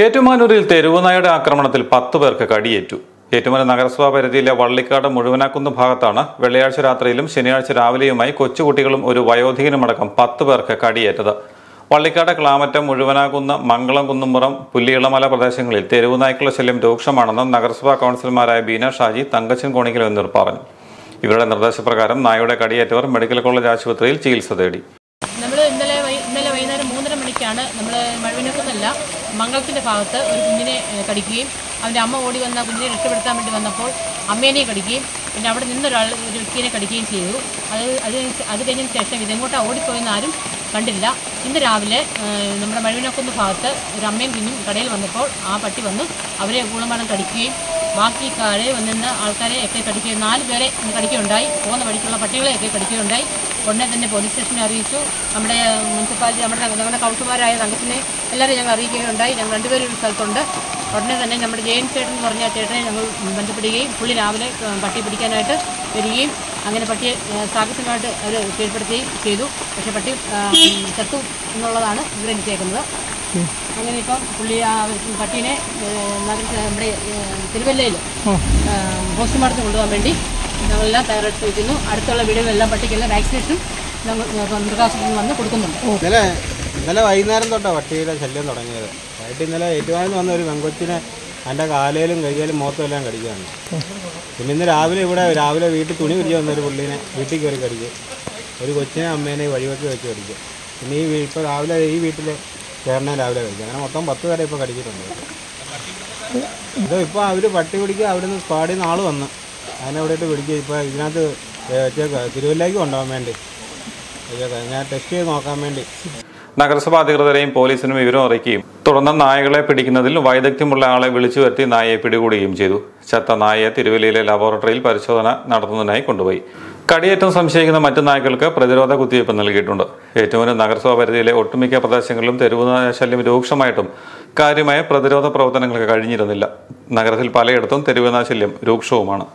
ഏറ്റുമാനൂരിൽ തെരുവുനായുടെ ആക്രമണത്തിൽ 10 പേർക്ക് കടിയേറ്റു. ഏറ്റുമാനൂർ നഗരസഭാ പരിധിയിലെ വള്ളിക്കാട് മുഴുവനാക്കുന്ന ഭാഗത്താണ് വെള്ളിയാഴ്ച രാത്രിയിലും ശനിയാഴ്ച രാവിലെയുമായി കൊച്ചുകുട്ടികളും ഒരു വയോധികനുമടക്കം 10 പേർക്ക് കടിയേറ്റത്. വള്ളിക്കാട് ക്ലാമറ്റം, മുഴുവനാകുന്ന, മംഗളം, കുന്നുംപുറം, പുല്ലിയിളമല പ്രദേശങ്ങളിൽ തെരുവുനായ്ക്കളുടെ ശല്യം രൂക്ഷമാണെന്ന് നഗരസഭാ കൌൺസിലർമാരായ ബീന ഷാജി, തങ്കച്ചൻ കോണിക്കൽ എന്നിവർ പറഞ്ഞു. ഇവരുടെ നിർദ്ദേശപ്രകാരം നായയുടെ കടിയേറ്റവർ മെഡിക്കൽ കോളേജ് ആശുപത്രിയിൽ ചികിത്സ തേടി. ഇന്നലെ വൈകുന്നേരം 3:30 മണിക്കാണ് നമ്മൾ മഴവിനൊക്കുന്നല്ല മംഗളത്തിൻ്റെ ഭാഗത്ത് ഒരു കുഞ്ഞിനെ കടിക്കുകയും അവൻ്റെ അമ്മ ഓടി വന്ന കുഞ്ഞിനെ രക്ഷപ്പെടുത്താൻ വേണ്ടി വന്നപ്പോൾ അമ്മേനെ കടിക്കുകയും പിന്നെ അവിടെ നിന്നൊരാൾ ഒരു വ്യക്തിയെ കടിക്കുകയും ചെയ്തു. അത് കഴിഞ്ഞതിന് ശേഷം ഇതെങ്ങോട്ടാണ് ഓടിപ്പോയെന്ന് ആരും കണ്ടില്ല. ഇന്ന് രാവിലെ നമ്മുടെ മഴവിനൊക്കുന്ന ഭാഗത്ത് ഒരു അമ്മയും കുഞ്ഞും കടയിൽ വന്നപ്പോൾ ആ പട്ടി വന്നു അവരെ കൂളമാടം കടിക്കുകയും ബാക്കി കടയിൽ വന്നിരുന്ന ആൾക്കാരെ ഒക്കെ കടിക്കുകയും 4 പേരെ കടിക്കുകയുണ്ടായി. പോകുന്ന വഴിക്കുള്ള പട്ടികളെയൊക്കെ കടിക്കുകയുണ്ടായി. ഉടനെ തന്നെ പോലീസ് സ്റ്റേഷനെ അറിയിച്ചു. നമ്മുടെ മുനിസിപ്പാലിറ്റി നമ്മുടെ കൗൺസിലർമാരായ തങ്കത്തിനെ എല്ലാവരെയും ഞങ്ങൾ അറിയിക്കുകയുണ്ടായി. ഞങ്ങൾ 2 പേരും ഒരു സ്ഥലത്തുണ്ട്. ഉടനെ തന്നെ നമ്മുടെ ജയൻ ചേട്ടൻ എന്ന് പറഞ്ഞ ചേട്ടനെ ഞങ്ങൾ ബന്ധപ്പെടുകയും പുള്ളി രാവിലെ പട്ടി പിടിക്കാനായിട്ട് വരികയും അങ്ങനെ പട്ടിയെ സാഹസികമായിട്ട് അവർ കീഴ്പ്പെടുത്തുകയും ചെയ്തു. പക്ഷേ പട്ടി ചത്തു എന്നുള്ളതാണ് വിവരിച്ചേക്കുന്നത്. അങ്ങനെ ഇപ്പം പുള്ളി പട്ടീനെ നമ്മുടെ തിരുവല്ലയിൽ പോസ്റ്റ്മോർട്ടത്തിന് കൊണ്ടുപോകാൻ വേണ്ടി ഞങ്ങളെല്ലാം തയ്യാറെടുത്ത് വയ്ക്കുന്നു. അടുത്തുള്ള വീടുകളെല്ലാം പട്ടിക്കെല്ലാം വാക്സിനേഷൻ മൃഗാശുപത്രിയിൽ വന്ന് കൊടുക്കുന്നുണ്ട്. ഇന്നലെ വൈകുന്നേരം തൊട്ടാണ് പട്ടിയുടെ ശല്യം തുടങ്ങിയത്. വൈകിട്ട് ഇന്നലെ ഏറ്റുമാനൂരിൽ വന്ന ഒരു പെങ്കൊച്ചിനെ എൻ്റെ കാലയിലും കൈകാലും മുഖത്തും എല്ലാം കടിക്കുകയാണ്. പിന്നെ ഇന്ന് രാവിലെ വീട്ടിൽ തുണി പിരിച്ച് വന്നൊരു പുള്ളീനെ വീട്ടിൽ കയറി കടിക്കും. ഒരു കൊച്ചിനെ അമ്മേനെ വഴിവെക്കി വെച്ച് കടിക്കും. പിന്നെ ഇപ്പോൾ രാവിലെ ഈ വീട്ടിൽ ചേട്ടനെ രാവിലെ കഴിക്കും. അങ്ങനെ മൊത്തം 10 പേരെ ഇപ്പോൾ കടിച്ചിട്ടുണ്ട്. ഇപ്പോൾ അവർ പട്ടി പിടിക്കുക, അവിടെ നിന്ന് സ്ക്വാഡിൽ നിന്ന് ആൾ വന്ന് അതിനെ അവിടെ ഇട്ട് പിടിക്കുക. ഇപ്പോൾ ഇതിനകത്ത് വെച്ചേക്കുക തിരുവല്ലയ്ക്ക് കൊണ്ടുപോകാൻ വേണ്ടി ഞാൻ ടെസ്റ്റ് ചെയ്ത് നോക്കാൻ വേണ്ടി. നഗരസഭാ അധികൃതരെയും പോലീസിനും വിവരം അറിയിക്കുകയും തുടർന്ന് നായകളെ പിടിക്കുന്നതിൽ വൈദഗ്ധ്യമുള്ള ആളെ വിളിച്ചു വരുത്തി നായയെ പിടികൂടുകയും ചെയ്തു. ചത്ത നായയെ തിരുവല്ലയിലെ ലബോറട്ടറിയിൽ പരിശോധന നടത്തുന്നതിനായി കൊണ്ടുപോയി. കടിയേറ്റം സംശയിക്കുന്ന മറ്റു നായ്ക്കൾക്ക് പ്രതിരോധ കുത്തിവയ്പ് നൽകിയിട്ടുണ്ട്. ഏറ്റുമാനൂർ നഗരസഭാ പരിധിയിലെ ഒട്ടുമിക്ക പ്രദേശങ്ങളിലും തെരുവുനായ ശല്യം രൂക്ഷമായിട്ടും കാര്യമായ പ്രതിരോധ പ്രവർത്തനങ്ങൾക്ക് കഴിഞ്ഞിരുന്നില്ല. നഗരത്തിൽ പലയിടത്തും തെരുവുനായ ശല്യം രൂക്ഷവുമാണ്.